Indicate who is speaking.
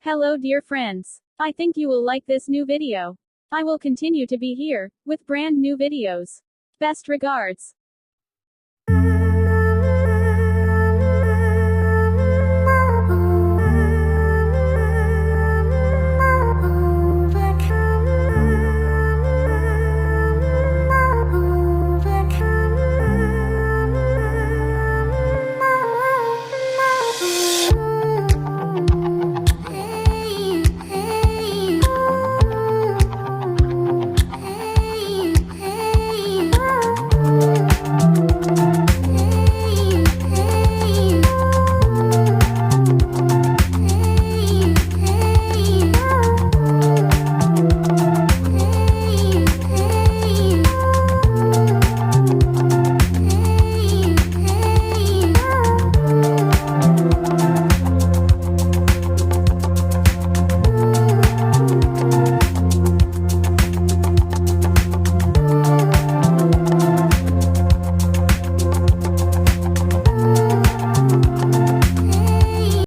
Speaker 1: Hello dear friends. I think you will like this new video. I will continue to be here, with brand new videos. Best regards.